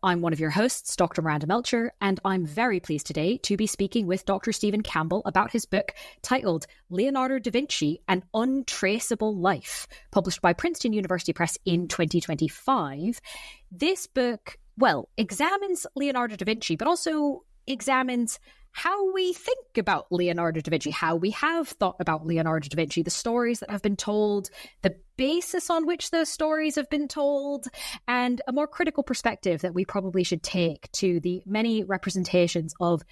I'm one of your hosts, Dr. Miranda Melcher, and I'm very pleased today to be speaking with Dr. Stephen Campbell about his book titled Leonardo da Vinci, An Untraceable Life, published by Princeton University Press in 2025. This book, well, examines Leonardo da Vinci, but also examines how we think about Leonardo da Vinci, how we have thought about Leonardo da Vinci, the stories that have been told, the basis on which those stories have been told, and a more critical perspective that we probably should take to the many representations of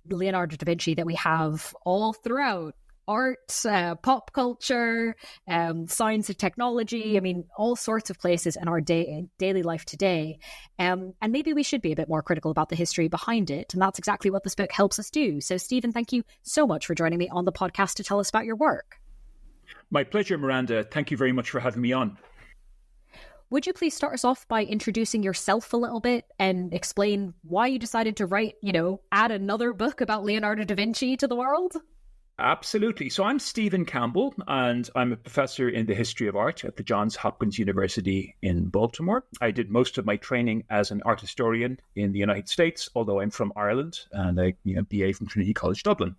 Leonardo da Vinci that we have all throughout art, pop culture, science and technology, I mean, all sorts of places in our daily life today. And maybe we should be a bit more critical about the history behind it. And that's exactly what this book helps us do. So, Stephen, thank you so much for joining me on the podcast to tell us about your work. My pleasure, Miranda. Thank you very much for having me on. Would you please start us off by introducing yourself a little bit and explain why you decided to write, add another book about Leonardo da Vinci to the world? Absolutely. So I'm Stephen Campbell, and I'm a professor in the history of art at the Johns Hopkins University in Baltimore. I did most of my training as an art historian in the United States, although I'm from Ireland, and I BA from Trinity College Dublin.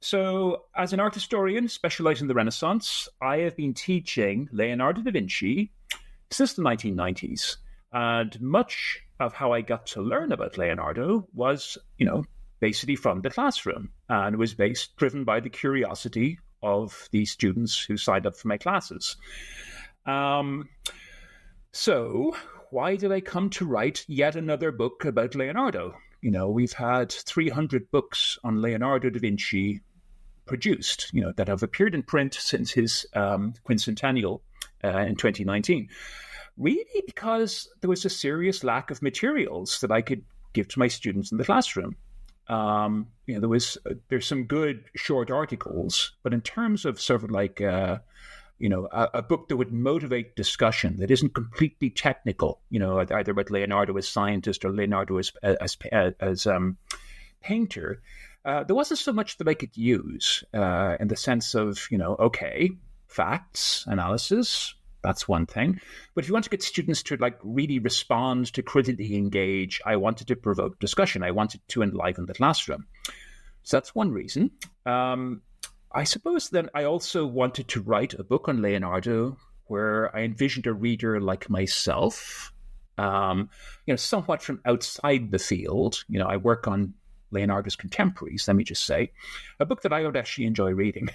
So as an art historian specializing in the Renaissance, I have been teaching Leonardo da Vinci since the 1990s. And much of how I got to learn about Leonardo was, basically from the classroom, and was driven by the curiosity of the students who signed up for my classes. So why did I come to write yet another book about Leonardo? We've had 300 books on Leonardo da Vinci produced, that have appeared in print since his quincentennial in 2019. Really because there was a serious lack of materials that I could give to my students in the classroom. There's some good short articles, but in terms of sort of like, a book that would motivate discussion that isn't completely technical, either about Leonardo as scientist or Leonardo as painter, there wasn't so much that I could use in the sense of, facts, analysis. That's one thing. But if you want to get students to really respond, to critically engage, I wanted to provoke discussion. I wanted to enliven the classroom. So that's one reason. I suppose then I also wanted to write a book on Leonardo where I envisioned a reader like myself, somewhat from outside the field. I work on Leonardo's contemporaries, let me just say, a book that I would actually enjoy reading.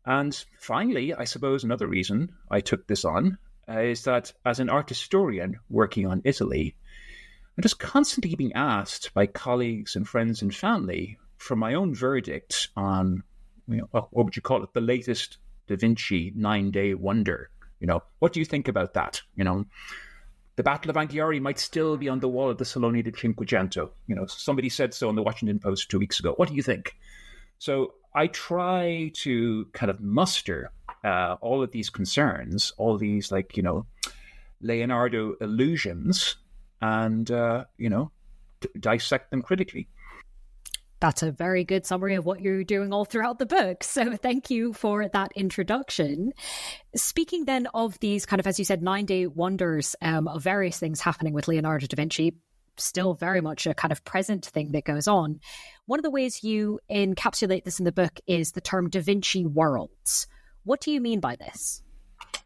And finally, I suppose another reason I took this on is that as an art historian working on Italy, I'm just constantly being asked by colleagues and friends and family for my own verdict on, what would you call it, the latest Da Vinci 9-day wonder. What do you think about that? The Battle of Anghiari might still be on the wall of the Salone di Cinquecento. Somebody said so in the Washington Post 2 weeks ago. What do you think? So I try to kind of muster all of these concerns, all these Leonardo illusions, and dissect them critically. That's a very good summary of what you're doing all throughout the book. So thank you for that introduction. Speaking then of these kind of, as you said, 9-day wonders of various things happening with Leonardo da Vinci, still very much a kind of present thing that goes on. One of the ways you encapsulate this in the book is the term Da Vinci worlds. What do you mean by this?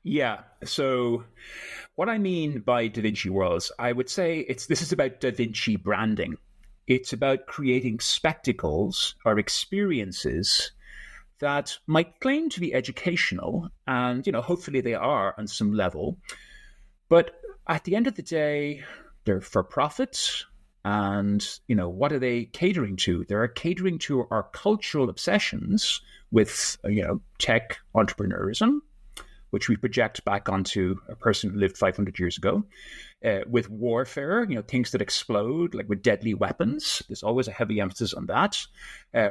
Yeah, so what I mean by Da Vinci worlds, I would say this is about Da Vinci branding. It's about creating spectacles or experiences that might claim to be educational, and hopefully they are on some level. But at the end of the day, they're for profit, and, what are they catering to? They're catering to our cultural obsessions with, tech entrepreneurism, which we project back onto a person who lived 500 years ago, with warfare, things that explode, like with deadly weapons. There's always a heavy emphasis on that.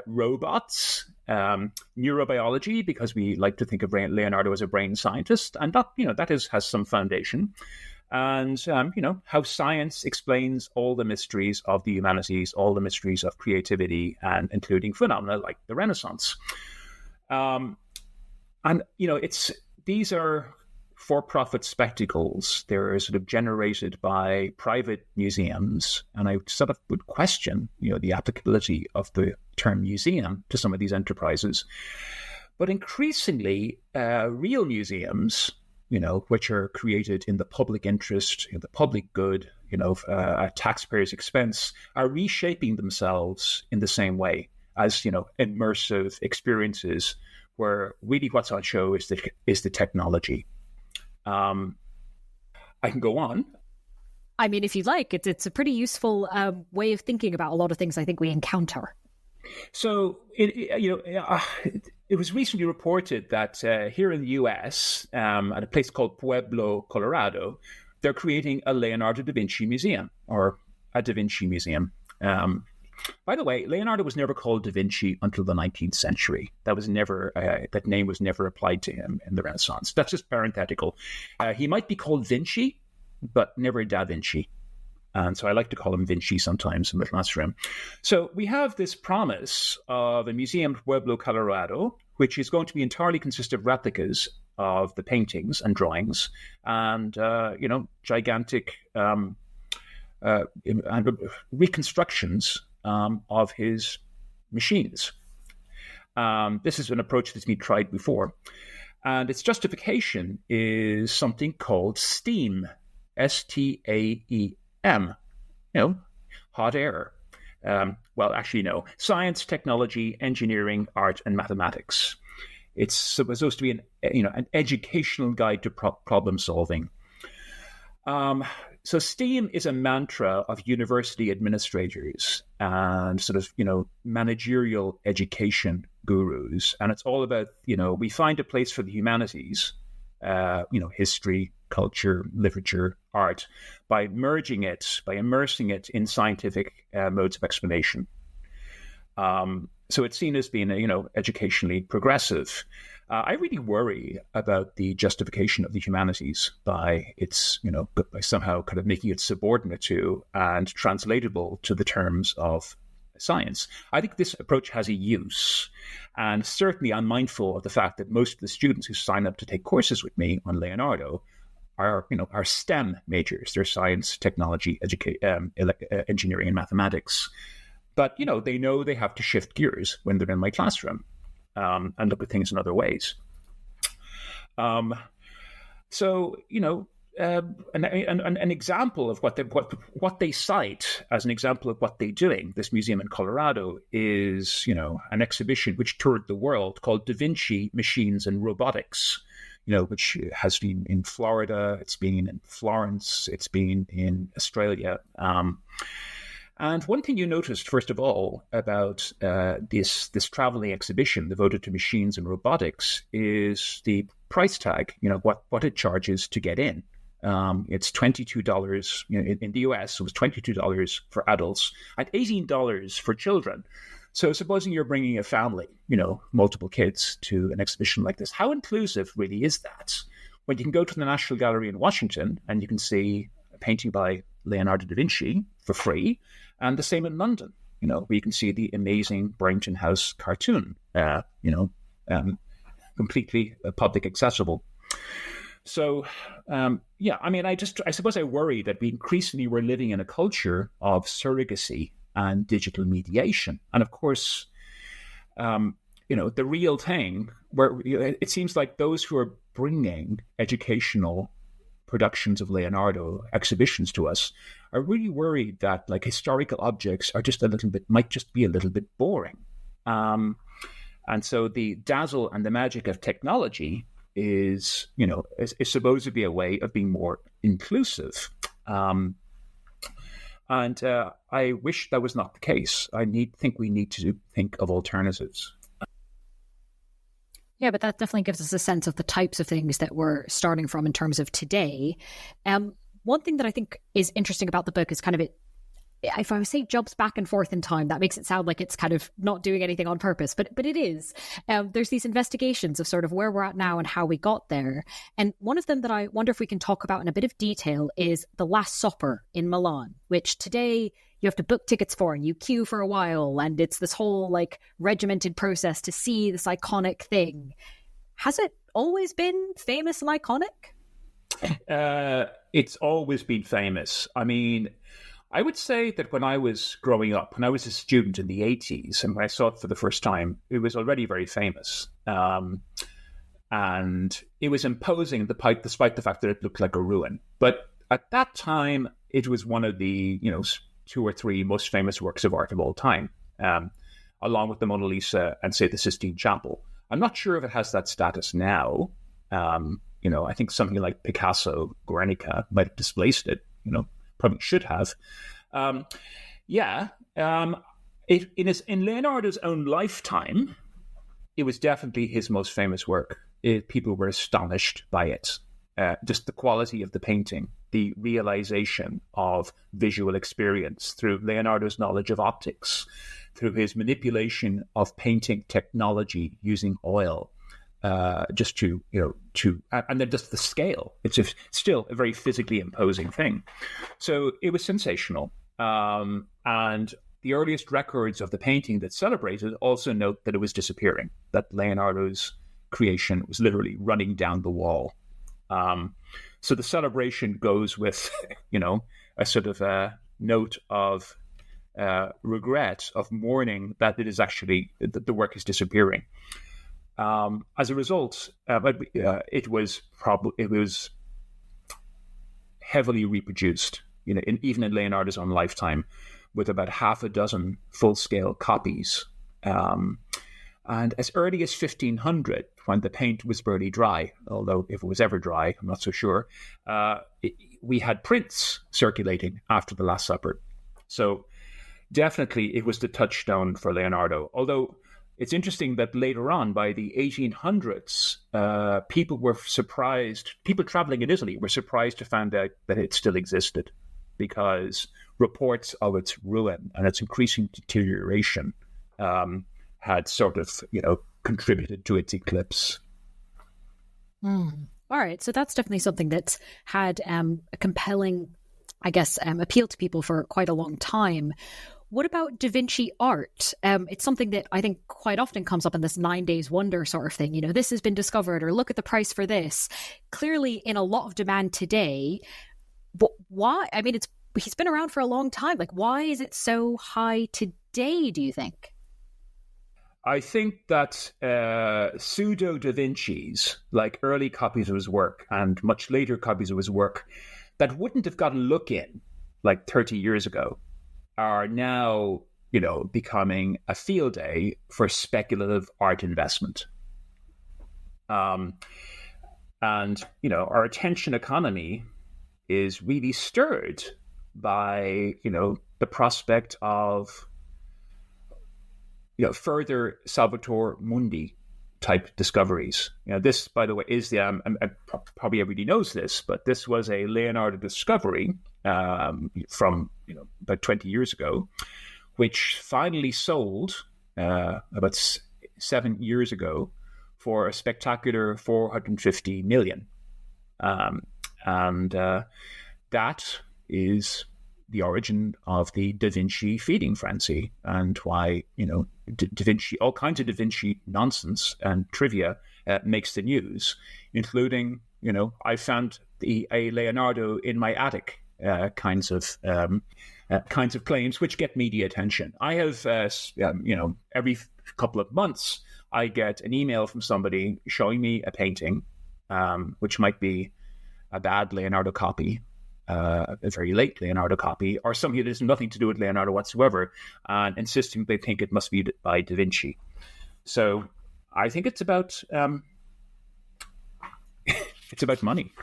Robots, neurobiology, because we like to think of Leonardo as a brain scientist, and that has some foundation. And, how science explains all the mysteries of the humanities, all the mysteries of creativity, and including phenomena like the Renaissance. These are for-profit spectacles. They're sort of generated by private museums, and I sort of would question, the applicability of the term museum to some of these enterprises. But increasingly, real museums, which are created in the public interest, the public good, at taxpayers' expense, are reshaping themselves in the same way as, immersive experiences where really what's on show is the technology. I can go on. I mean, if you like, it's a pretty useful way of thinking about a lot of things I think we encounter. So, it was recently reported that here in the U.S., at a place called Pueblo, Colorado, they're creating a Leonardo da Vinci museum, or a Da Vinci museum. By the way, Leonardo was never called Da Vinci until the 19th century. That name was never applied to him in the Renaissance. That's just parenthetical. He might be called Vinci, but never Da Vinci. And so I like to call him Vinci sometimes in the classroom. So we have this promise of a museum in Pueblo, Colorado, which is going to be entirely consist of replicas of the paintings and drawings and, gigantic and reconstructions of his machines. This is an approach that's been tried before. And its justification is something called STEAM, STAEM, hot air. Science, technology, engineering, art, and mathematics. It's supposed to be an educational guide to problem solving. So STEAM is a mantra of university administrators and sort of, managerial education gurus. And it's all about, we find a place for the humanities, history, culture, literature, art, by immersing it in scientific modes of explanation. So it's seen as being, educationally progressive. I really worry about the justification of the humanities by its, by somehow kind of making it subordinate to and translatable to the terms of science. I think this approach has a use. And certainly I'm mindful of the fact that most of the students who sign up to take courses with me on Leonardo are STEM majors. They're science, technology, engineering, and mathematics. But, they know they have to shift gears when they're in my classroom and look at things in other ways. An example of what they cite as an example of what they're doing, this museum in Colorado, is, an exhibition which toured the world called Da Vinci Machines and Robotics, which has been in Florida, it's been in Florence, it's been in Australia. And one thing you noticed, first of all, about this traveling exhibition devoted to machines and robotics is the price tag, what it charges to get in. It's $22, in the US, it was $22 for adults and $18 for children. So supposing you're bringing a family, multiple kids to an exhibition like this, how inclusive really is that? When you can go to the National Gallery in Washington and you can see a painting by Leonardo da Vinci for free, and the same in London, where you can see the amazing Barrington House cartoon, completely public accessible. So, I suppose I worry that we're living in a culture of surrogacy and digital mediation. And of course, the real thing where it seems like those who are bringing educational productions of Leonardo exhibitions to us are really worried that historical objects are might just be a little bit boring. And so the dazzle and the magic of technology is supposed to be a way of being more inclusive. And I wish that was not the case. think we need to think of alternatives. Yeah, but that definitely gives us a sense of the types of things that we're starting from in terms of today. One thing that I think is interesting about the book is kind of if I say jumps back and forth in time, that makes it sound like it's kind of not doing anything on purpose, but it is. There's these investigations of sort of where we're at now and how we got there. And one of them that I wonder if we can talk about in a bit of detail is The Last Supper in Milan, which today you have to book tickets for and you queue for a while. And it's this whole regimented process to see this iconic thing. Has it always been famous and iconic? It's always been famous. I mean, I would say that when I was growing up, when I was a student in the 80s, and when I saw it for the first time, it was already very famous. And it was imposing despite the fact that it looked like a ruin. But at that time, it was one of the, 2 or 3 most famous works of art of all time, along with the Mona Lisa and, say, the Sistine Chapel. I'm not sure if it has that status now. I think something like Picasso, Guernica might have displaced it, probably should have. In Leonardo's own lifetime, it was definitely his most famous work. People were astonished by it. Just the quality of the painting, the realization of visual experience through Leonardo's knowledge of optics, through his manipulation of painting technology using oil, and then just the scale. It's still a very physically imposing thing. So it was sensational. And the earliest records of the painting that celebrated also note that it was disappearing, that Leonardo's creation was literally running down the wall. So the celebration goes with, a sort of a note of regret, of mourning that it is actually, that the work is disappearing. As a result, it was heavily reproduced, even in Leonardo's own lifetime, with about half a dozen full-scale copies. And as early as 1500, when the paint was barely dry, although if it was ever dry, I'm not so sure, we had prints circulating after the Last Supper. So definitely it was the touchstone for Leonardo. Although it's interesting that later on, by the 1800s, people traveling in Italy were surprised to find out that it still existed, because reports of its ruin and its increasing deterioration had sort of, contributed to its eclipse. All right. So that's definitely something that's had a compelling, appeal to people for quite a long time. What about Da Vinci art? It's something that I think quite often comes up in this 9 days wonder sort of thing. This has been discovered, or look at the price for this. Clearly in a lot of demand today. But why? I mean, he's been around for a long time. Like, why is it so high today, do you think? I think that pseudo Da Vinci's, like early copies of his work and much later copies of his work that wouldn't have gotten a look in like 30 years ago, are now, becoming a field day for speculative art investment. And, our attention economy is really stirred by, the prospect of, further Salvator Mundi type discoveries. This, by the way, is probably everybody knows this, but this was a Leonardo discovery from about 20 years ago, which finally sold about 7 years ago for a spectacular 450 million. And that is the origin of the Da Vinci feeding frenzy, and why, Da Vinci, all kinds of Da Vinci nonsense and trivia makes the news, including, I found a Leonardo in my attic kinds of claims, which get media attention. I have, every couple of months, I get an email from somebody showing me a painting, which might be a bad Leonardo copy, a very late Leonardo copy, or something that has nothing to do with Leonardo whatsoever, and insisting they think it must be by Da Vinci. So I think it's about it's about money.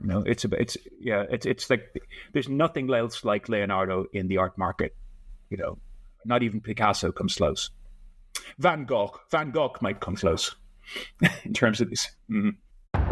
It's like there's nothing else like Leonardo in the art market. Not even Picasso comes close. Van Gogh might come close in terms of this. Mm-hmm.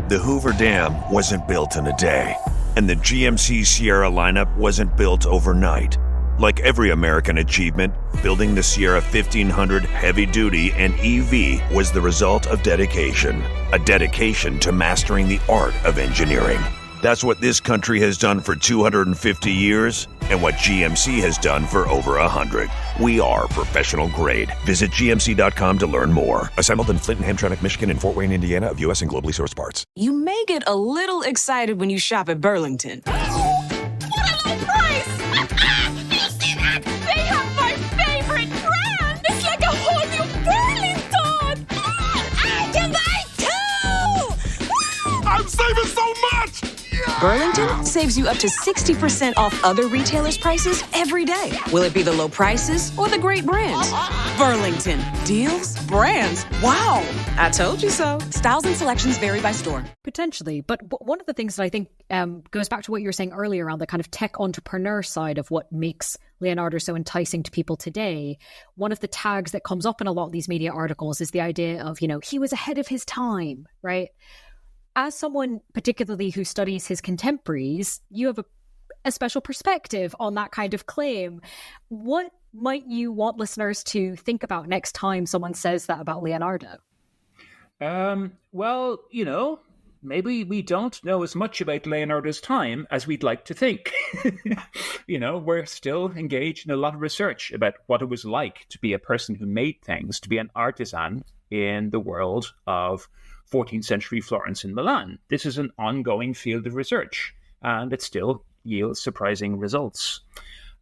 The Hoover Dam wasn't built in a day, and the GMC Sierra lineup wasn't built overnight. Like every American achievement, building the Sierra 1500 Heavy Duty and EV was the result of dedication. A dedication to mastering the art of engineering. That's what this country has done for 250 years and what GMC has done for over 100. We are professional grade. Visit GMC.com to learn more. Assembled in Flint, Hamtramck, Michigan, and Fort Wayne, Indiana of U.S. and globally sourced parts. You may get a little excited when you shop at Burlington. What a low price! You see that? They have my favorite brand! It's like a whole new Burlington! I can buy two! I'm saving so much! Burlington saves you up to 60% off other retailers' prices every day. Will it be the low prices or the great brands? Burlington. Deals? Brands? Wow! I told you so. Styles and selections vary by store. Potentially. But one of the things that I think goes back to what you were saying earlier around the kind of tech entrepreneur side of what makes Leonardo so enticing to people today, one of the tags that comes up in a lot of these media articles is the idea of, he was ahead of his time, right? As someone particularly who studies his contemporaries, you have a special perspective on that kind of claim. What might you want listeners to think about next time someone says that about Leonardo? Well, maybe we don't know as much about Leonardo's time as we'd like to think. We're still engaged in a lot of research about what it was like to be a person who made things, to be an artisan in the world of 14th century Florence and Milan. This is an ongoing field of research, and it still yields surprising results.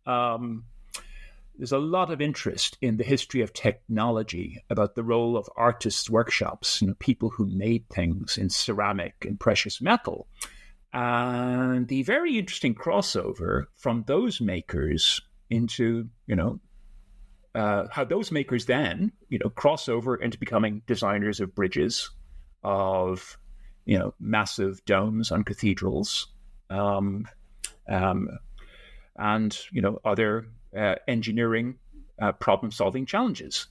There's a lot of interest in the history of technology about the role of artists' workshops, people who made things in ceramic and precious metal, and the very interesting crossover from those makers into, how those makers then, cross over into becoming designers of bridges, of massive domes on cathedrals, and other engineering problem-solving challenges.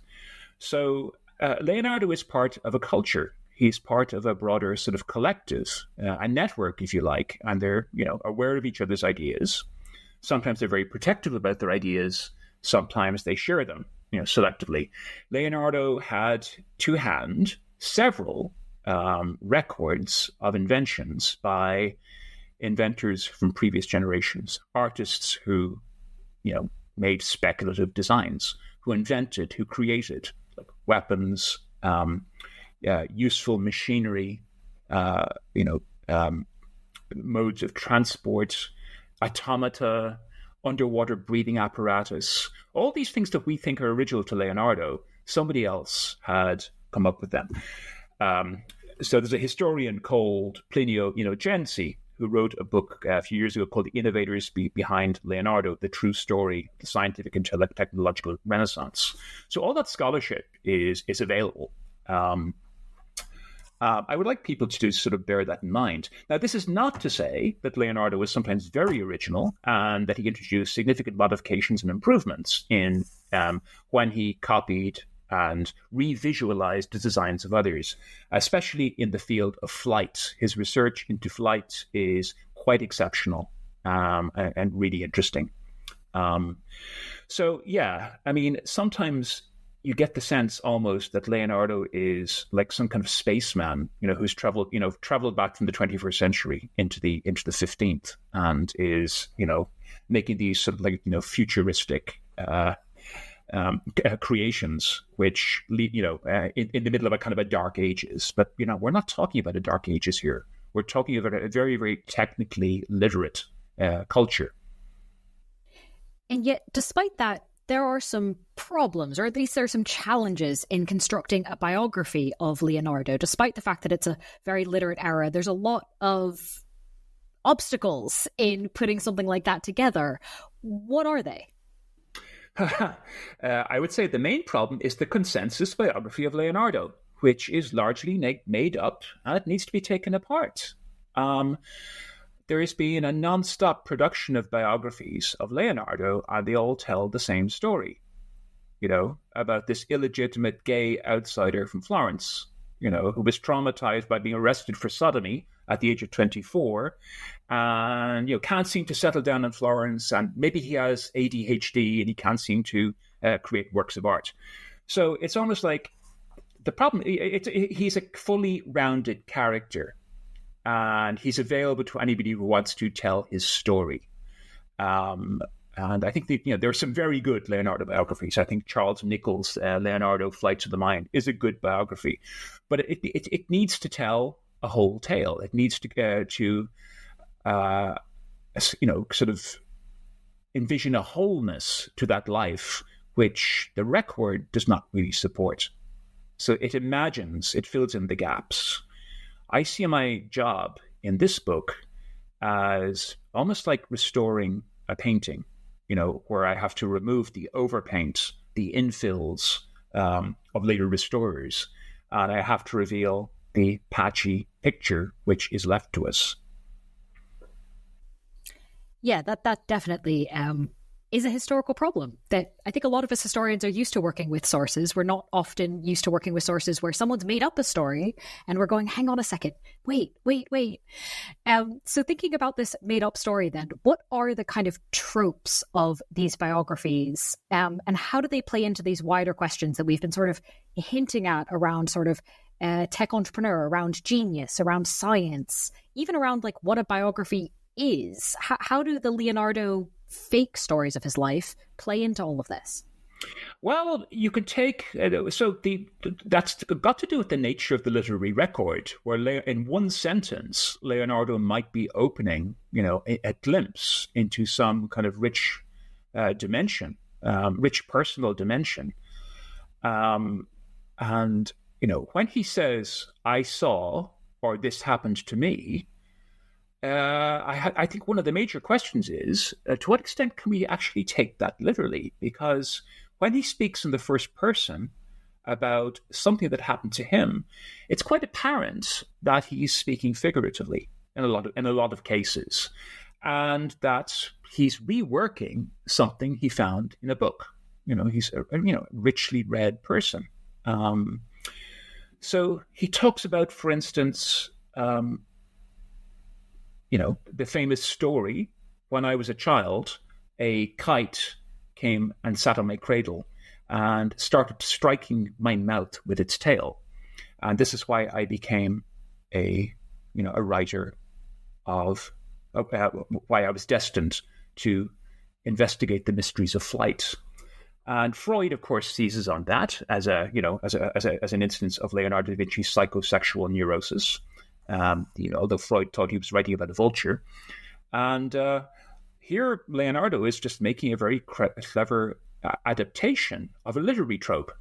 So Leonardo is part of a culture. He's part of a broader sort of collective, a network, if you like, and they're aware of each other's ideas. Sometimes they're very protective about their ideas. Sometimes they share them, selectively. Leonardo had to hand several records of inventions by inventors from previous generations, artists who, made speculative designs, who invented, who created like weapons, useful machinery, modes of transport, automata, underwater breathing apparatus, all these things that we think are original to Leonardo, somebody else had come up with them. So there's a historian called Plinio Inocensi who wrote a book a few years ago called The Innovators Behind Leonardo, The True Story, the Scientific and Technological Renaissance. So all that scholarship is available. I would like people to sort of bear that in mind. Now, this is not to say that Leonardo was sometimes very original and that he introduced significant modifications and improvements in when he copied and revisualized the designs of others, especially in the field of flight. His research into flight is quite exceptional and really interesting. Sometimes you get the sense almost that Leonardo is like some kind of spaceman, who's traveled back from the 21st century into the 15th and is, making these sort of like, futuristic creations, which lead, in the middle of a kind of a dark ages. But, we're not talking about a dark ages here. We're talking about a very, very technically literate culture. And yet, despite that, there are some problems, or at least there are some challenges in constructing a biography of Leonardo. Despite the fact that it's a very literate era, there's a lot of obstacles in putting something like that together. What are they? I would say the main problem is the consensus biography of Leonardo, which is largely made up and it needs to be taken apart. There has been a non-stop production of biographies of Leonardo, and they all tell the same story, about this illegitimate gay outsider from Florence, who was traumatized by being arrested for sodomy at the age of 24 and, can't seem to settle down in Florence, and maybe he has ADHD and he can't seem to create works of art. So it's almost like the problem, he's a fully rounded character. and he's available to anybody who wants to tell his story. And I think that, there are some very good Leonardo biographies. I think Charles Nichols' Leonardo Flight to the Mind is a good biography, but it needs to tell a whole tale. It needs to sort of envision a wholeness to that life, which the record does not really support. So it fills in the gaps. I see my job in this book as almost like restoring a painting, where I have to remove the overpaint, the infills of later restorers, and I have to reveal the patchy picture which is left to us. Yeah, that definitely is a historical problem that I think a lot of us historians are used to working with sources. We're not often used to working with sources where someone's made up a story and we're going, hang on a second, wait. So thinking about this made up story then, what are the kind of tropes of these biographies, and how do they play into these wider questions that we've been sort of hinting at around sort of tech entrepreneur, around genius, around science, even around like what a biography is? How do the Leonardo fake stories of his life play into all of this? Well, you can take that's got to do with the nature of the literary record, where in one sentence Leonardo might be opening, a glimpse into some kind of rich dimension, rich personal dimension, and when he says "I saw" or "this happened to me," I think one of the major questions is, to what extent can we actually take that literally? Because when he speaks in the first person about something that happened to him, it's quite apparent that he's speaking figuratively in a lot of cases, and that he's reworking something he found in a book. He's a richly read person. So he talks about, for instance, the famous story, when I was a child, a kite came and sat on my cradle and started striking my mouth with its tail. And this is why I became a writer of why I was destined to investigate the mysteries of flight. And Freud, of course, seizes on that as an instance of Leonardo da Vinci's psychosexual neurosis. Although Freud thought he was writing about a vulture. And here Leonardo is just making a very clever adaptation of a literary trope.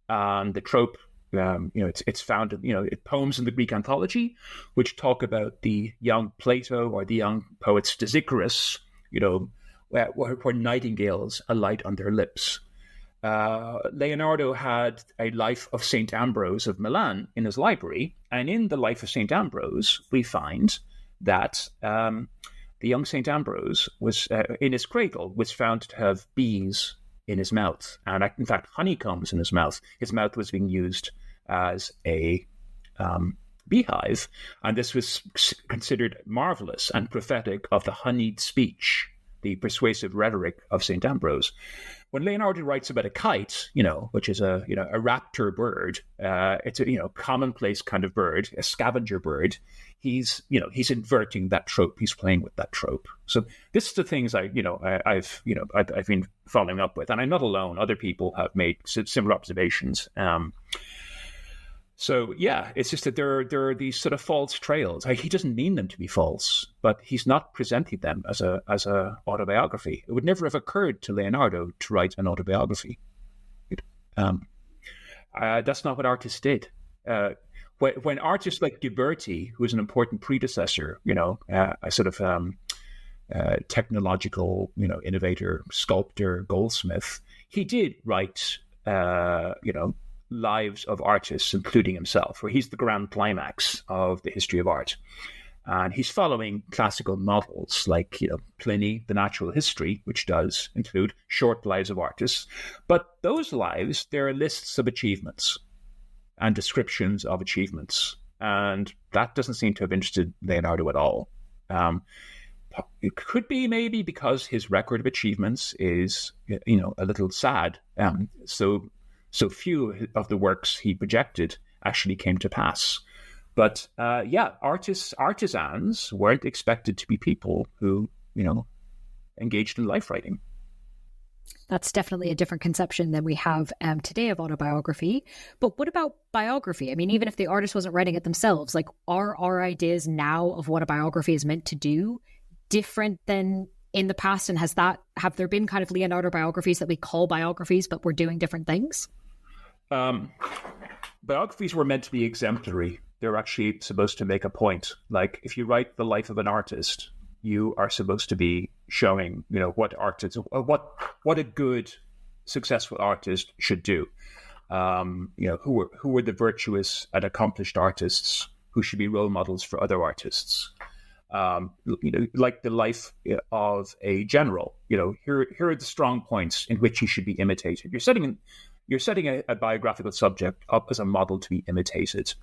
And the trope, it's found in, poems in the Greek anthology, which talk about the young Plato or the young poet Stesichorus, where nightingales alight on their lips. Leonardo had a life of St. Ambrose of Milan in his library, and in the life of St. Ambrose, we find that the young St. Ambrose was in his cradle was found to have bees in his mouth, and in fact honeycombs in his mouth. His mouth was being used as a beehive, and this was considered marvelous and prophetic of the honeyed speech, the persuasive rhetoric of St. Ambrose. When Leonardo writes about a kite, which is a raptor bird, it's a commonplace kind of bird, a scavenger bird. He's inverting that trope. He's playing with that trope. So this is the things I've been following up with, and I'm not alone. Other people have made similar observations. So yeah, it's just that there are these sort of false trails. He doesn't mean them to be false, but he's not presenting them as a autobiography. It would never have occurred to Leonardo to write an autobiography. That's not what artists did. When artists like Ghiberti, who was an important predecessor, a sort of technological, innovator, sculptor, goldsmith, he did write, lives of artists, including himself, where he's the grand climax of the history of art. And he's following classical models like, Pliny, the Natural History, which does include short lives of artists. But those lives, there are lists of achievements and descriptions of achievements. And that doesn't seem to have interested Leonardo at all. It could be maybe because his record of achievements is, a little sad. So few of the works he projected actually came to pass. But artisans weren't expected to be people who, engaged in life writing. That's definitely a different conception than we have today of autobiography. But what about biography? I mean, even if the artist wasn't writing it themselves, like, are our ideas now of what a biography is meant to do different than in the past? And have there been kind of Leonardo biographies that we call biographies, but we're doing different things? Biographies were meant to be exemplary. They're actually supposed to make a point. Like, if you write the life of an artist, you are supposed to be showing, what a good, successful artist should do. Who were the virtuous and accomplished artists who should be role models for other artists. Like the life of a general. Here are the strong points in which he should be imitated. You're setting a biographical subject up as a model to be imitated.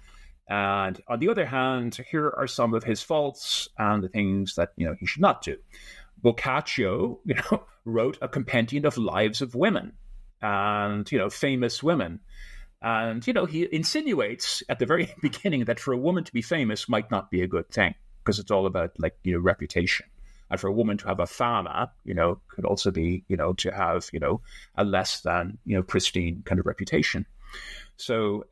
And on the other hand, here are some of his faults and the things that, he should not do. Boccaccio, wrote a compendium of lives of women and, famous women. And, he insinuates at the very beginning that for a woman to be famous might not be a good thing, because it's all about, reputation. And for a woman to have a fama, could also be, to have, a less than, pristine kind of reputation. So,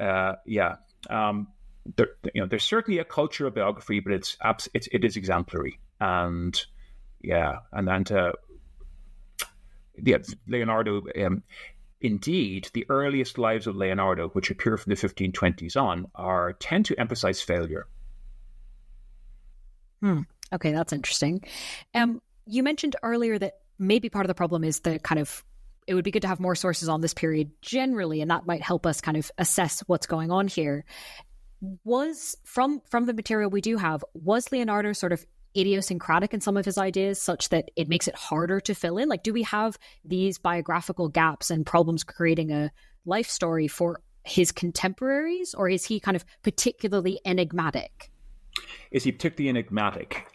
there's certainly a culture of biography, but it is exemplary. And Leonardo, indeed, the earliest lives of Leonardo, which appear from the 1520s on, tend to emphasize failure. Okay, that's interesting. You mentioned earlier that maybe part of the problem is the kind of, it would be good to have more sources on this period generally, and that might help us kind of assess what's going on here. Was from the material we do have, was Leonardo sort of idiosyncratic in some of his ideas such that it makes it harder to fill in? Like, do we have these biographical gaps and problems creating a life story for his contemporaries, or is he kind of particularly enigmatic? Is he particularly enigmatic?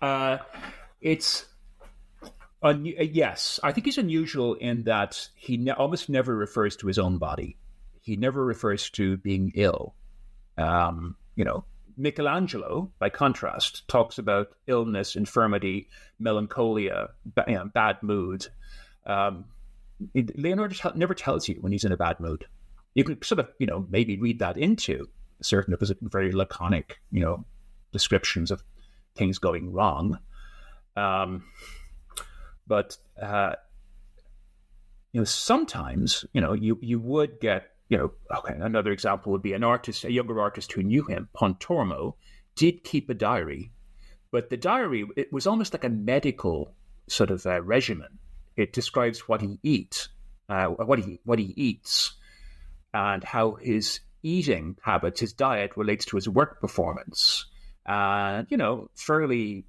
Yes, I think he's unusual in that he almost never refers to his own body. He never refers to being ill. Michelangelo, by contrast, talks about illness, infirmity, melancholia, bad mood. Leonardo never tells you when he's in a bad mood. You can sort of, maybe read that into certain of his very laconic, descriptions of things going wrong. But sometimes, you would get, another example would be a younger artist who knew him, Pontormo, did keep a diary, but the diary, it was almost like a medical sort of regimen. It describes what he eats, and how his eating habits, his diet relates to his work performance, and fairly,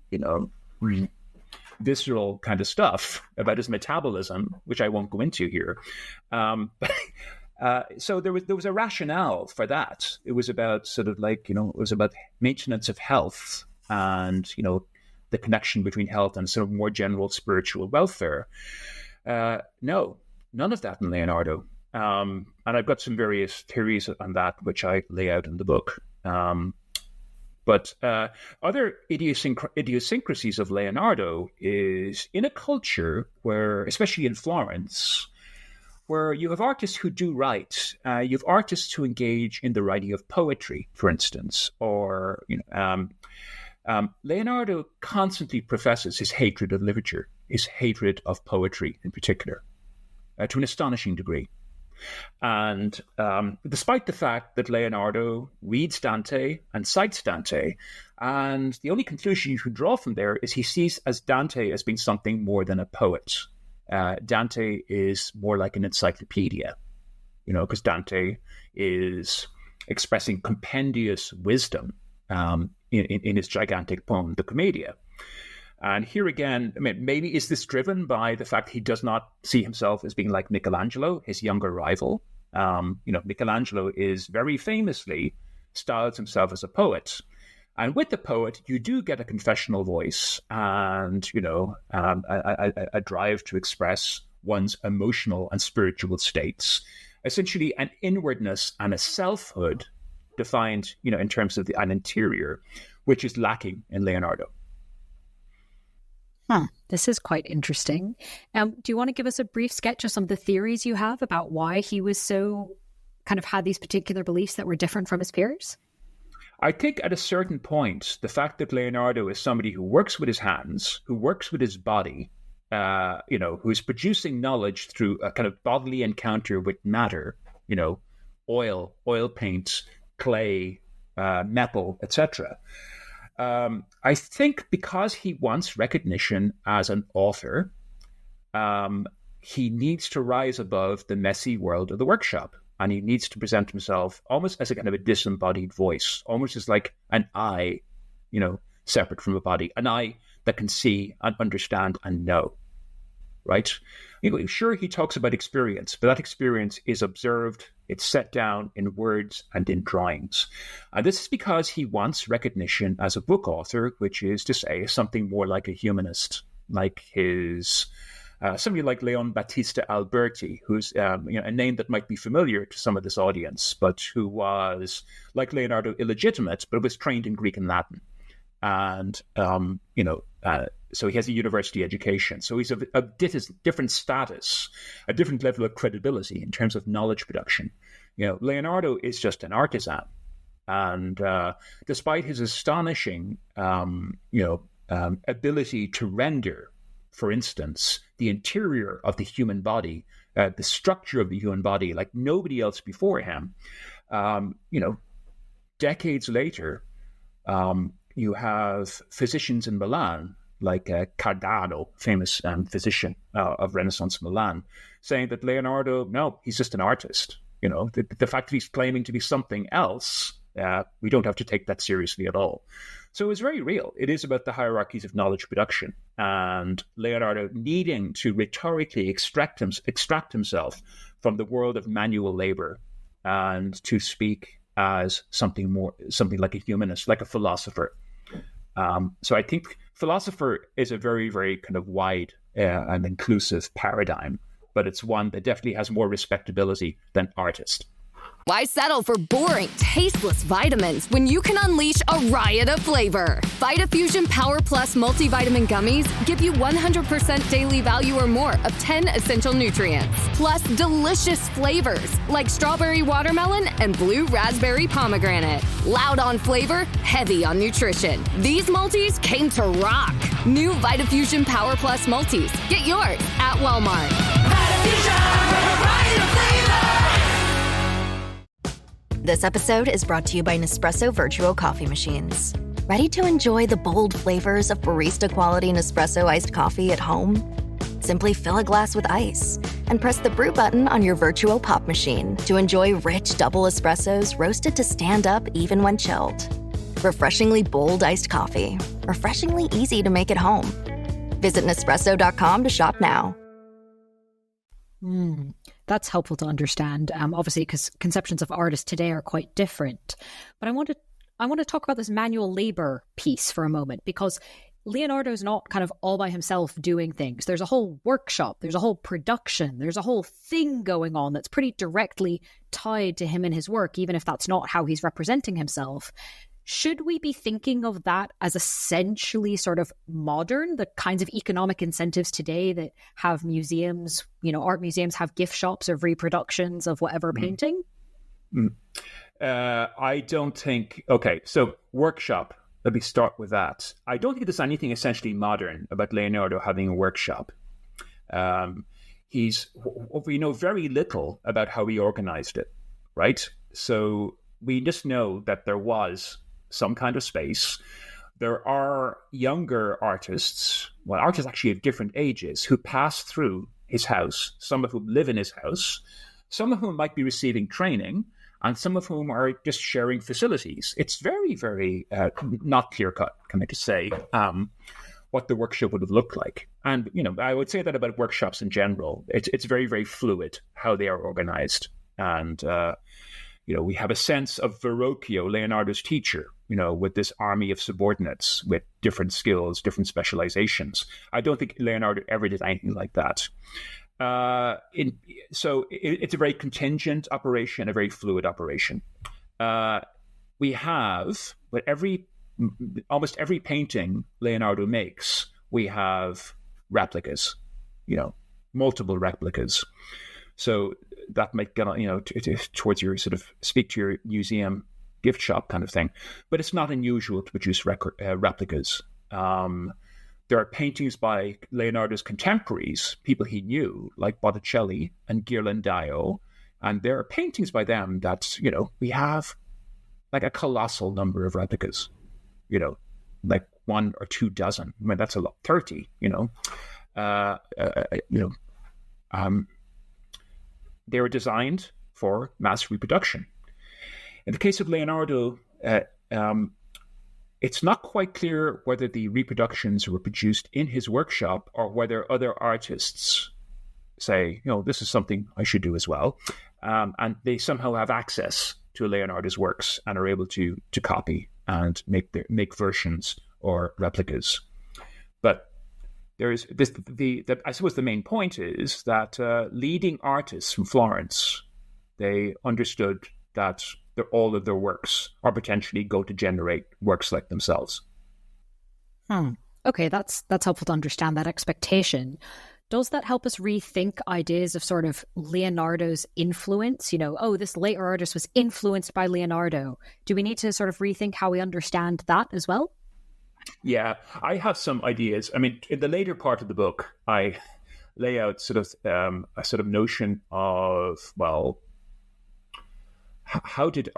visceral kind of stuff about his metabolism, which I won't go into here. So there was a rationale for that. It was about sort of it was about maintenance of health and, the connection between health and sort of more general spiritual welfare. No, none of that in Leonardo. And I've got some various theories on that, which I lay out in the book. But other idiosyncrasies of Leonardo is in a culture where, especially in Florence, where you have artists who do write, you have artists who engage in the writing of poetry, for instance, or Leonardo constantly professes his hatred of literature, his hatred of poetry in particular, to an astonishing degree. And despite the fact that Leonardo reads Dante and cites Dante, and the only conclusion you can draw from there is he sees as Dante as being something more than a poet. Dante is more like an encyclopedia, because Dante is expressing compendious wisdom in his gigantic poem, the Commedia. And here again, maybe is this driven by the fact he does not see himself as being like Michelangelo, his younger rival? Michelangelo is very famously styles himself as a poet. And with the poet, you do get a confessional voice and, a drive to express one's emotional and spiritual states. Essentially, an inwardness and a selfhood defined, in terms of an interior, which is lacking in Leonardo. This is quite interesting. Do you want to give us a brief sketch of some of the theories you have about why he was so kind of had these particular beliefs that were different from his peers? I think at a certain point, the fact that Leonardo is somebody who works with his hands, who works with his body, who's producing knowledge through a kind of bodily encounter with matter, oil paints, clay, metal, etc. I think because he wants recognition as an author, he needs to rise above the messy world of the workshop. And he needs to present himself almost as a kind of a disembodied voice, almost as like an eye, separate from a body, an eye that can see and understand and know, right? Sure, he talks about experience, but that experience is observed, it's set down in words and in drawings. And this is because he wants recognition as a book author, which is to say something more like a humanist, like his... somebody like Leon Battista Alberti, who's a name that might be familiar to some of this audience, but who was, like Leonardo, illegitimate, but was trained in Greek and Latin. And, so he has a university education. So he's of a different status, a different level of credibility in terms of knowledge production. Leonardo is just an artisan. And despite his astonishing, ability to render, for instance, the interior of the human body, the structure of the human body, like nobody else before him. Decades later, you have physicians in Milan, like Cardano, famous physician of Renaissance Milan, saying that Leonardo, no, he's just an artist. The fact that he's claiming to be something else, we don't have to take that seriously at all. So it's very real. It is about the hierarchies of knowledge production and Leonardo needing to rhetorically extract himself from the world of manual labor and to speak as something like a humanist, like a philosopher. So I think philosopher is a very, very kind of wide and inclusive paradigm, but it's one that definitely has more respectability than artist. Why settle for boring, tasteless vitamins when you can unleash a riot of flavor? VitaFusion Power Plus multivitamin gummies give you 100% daily value or more of 10 essential nutrients, plus delicious flavors like strawberry watermelon and blue raspberry pomegranate. Loud on flavor, heavy on nutrition. These multis came to rock. New VitaFusion Power Plus multis. Get yours at Walmart. VitaFusion, riot of flavor. This episode is brought to you by Nespresso Virtual Coffee Machines. Ready to enjoy the bold flavors of barista-quality Nespresso iced coffee at home? Simply fill a glass with ice and press the brew button on your virtual pop machine to enjoy rich double espressos roasted to stand up even when chilled. Refreshingly bold iced coffee. Refreshingly easy to make at home. Visit Nespresso.com to shop now. That's helpful to understand, obviously, because conceptions of artists today are quite different. But I want to talk about this manual labor piece for a moment, because Leonardo's not kind of all by himself doing things. There's a whole workshop, there's a whole production, there's a whole thing going on that's pretty directly tied to him and his work, even if that's not how he's representing himself. Should we be thinking of that as essentially sort of modern, the kinds of economic incentives today that have museums, art museums have gift shops of reproductions of whatever painting? I don't think... Okay, so workshop, let me start with that. I don't think there's anything essentially modern about Leonardo having a workshop. We know very little about how he organized it, right? So we just know that there was some kind of space. There are younger artists, artists actually of different ages, who pass through his house, some of whom live in his house, some of whom might be receiving training, and some of whom are just sharing facilities. It's very, very not clear-cut, can I just say, what the workshop would have looked like. And, I would say that about workshops in general. It's very, very fluid how they are organized. And, we have a sense of Verrocchio, Leonardo's teacher, with this army of subordinates with different skills, different specializations. I don't think Leonardo ever did anything like that. So it's a very contingent operation, a very fluid operation. we have, but almost every painting Leonardo makes, we have replicas, multiple replicas. So that might get on, towards your sort of speak to your museum gift shop kind of thing. But it's not unusual to produce replicas. There are paintings by Leonardo's contemporaries, people he knew, like Botticelli and Ghirlandaio. And there are paintings by them that, we have like a colossal number of replicas, like 1 or 2 dozen. I mean, that's a lot, 30, they were designed for mass reproduction. In the case of Leonardo, it's not quite clear whether the reproductions were produced in his workshop or whether other artists say, this is something I should do as well. And they somehow have access to Leonardo's works and are able to copy and make versions or replicas. But there is this. I suppose the main point is that leading artists from Florence, they understood that all of their works are potentially going to generate works like themselves. Okay, that's helpful to understand that expectation. Does that help us rethink ideas of sort of Leonardo's influence? This later artist was influenced by Leonardo. Do we need to sort of rethink how we understand that as well? Yeah, I have some ideas. I mean, in the later part of the book, I lay out sort of a sort of notion of, well, how did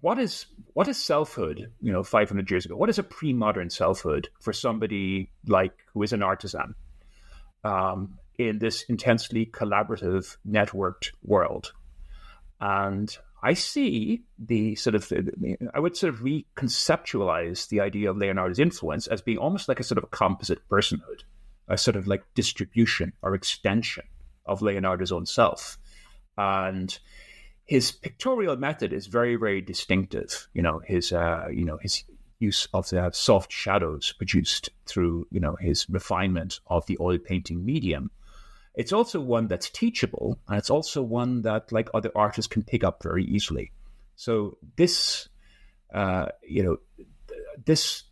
what is selfhood? 500 years ago, what is a pre-modern selfhood for somebody like who is an artisan in this intensely collaborative, networked world? And I see I would sort of reconceptualize the idea of Leonardo's influence as being almost like a sort of a composite personhood, a sort of like distribution or extension of Leonardo's own self. And his pictorial method is very, very distinctive. His use of the soft shadows produced through, his refinement of the oil painting medium. It's also one that's teachable, and it's also one that, like, other artists can pick up very easily. So this, this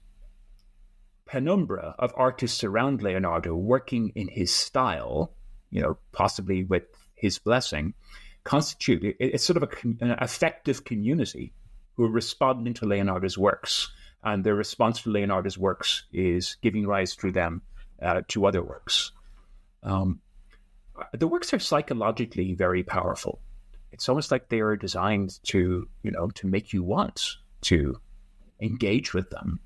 penumbra of artists around Leonardo working in his style, possibly with his blessing, it's sort of an effective community who are responding to Leonardo's works, and their response to Leonardo's works is giving rise through them to other works. The works are psychologically very powerful. It's almost like they are designed to make you want to engage with them.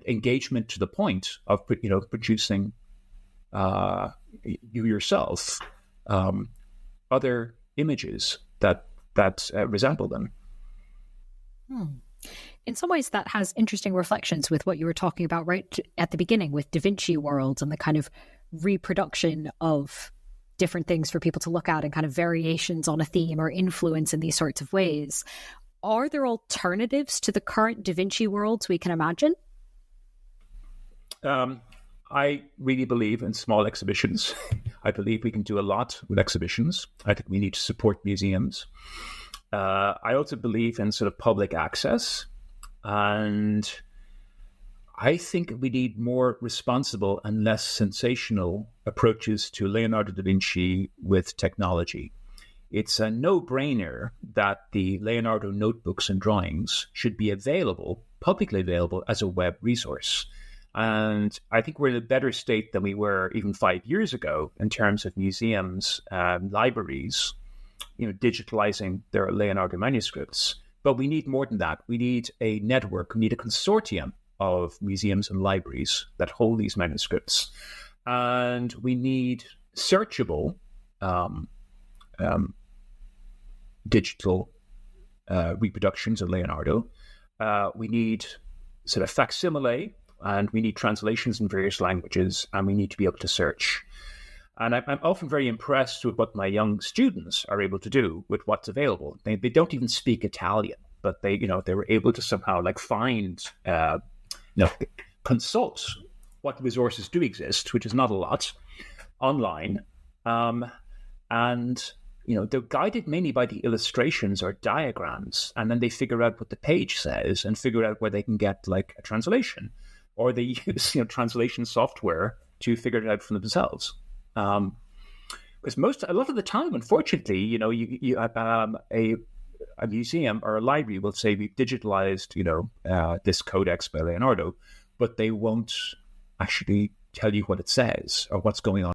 Engagement to the point of producing you yourself other images that resemble them. In some ways, that has interesting reflections with what you were talking about right at the beginning with Da Vinci worlds and the kind of reproduction of different things for people to look at and kind of variations on a theme or influence in these sorts of ways. Are there alternatives to the current Da Vinci worlds we can imagine? I really believe in small exhibitions. I believe we can do a lot with exhibitions. I think we need to support museums. I also believe in sort of public access. And I think we need more responsible and less sensational approaches to Leonardo da Vinci with technology. It's a no-brainer that the Leonardo notebooks and drawings should be publicly available as a web resource. And I think we're in a better state than we were even 5 years ago in terms of museums, libraries, digitalizing their Leonardo manuscripts. But we need more than that. We need a network. We need a consortium of museums and libraries that hold these manuscripts. And we need searchable digital reproductions of Leonardo. We need sort of facsimile, and we need translations in various languages, and we need to be able to search. And I'm often very impressed with what my young students are able to do with what's available. They don't even speak Italian, but they were able to somehow find, consult what resources do exist, which is not a lot, online, and they're guided mainly by the illustrations or diagrams, and then they figure out what the page says and figure out where they can get like a translation, or they use translation software to figure it out for themselves. Because a lot of the time, unfortunately, you have a museum or a library will say we've digitalized this codex by Leonardo, but they won't actually tell you what it says or what's going on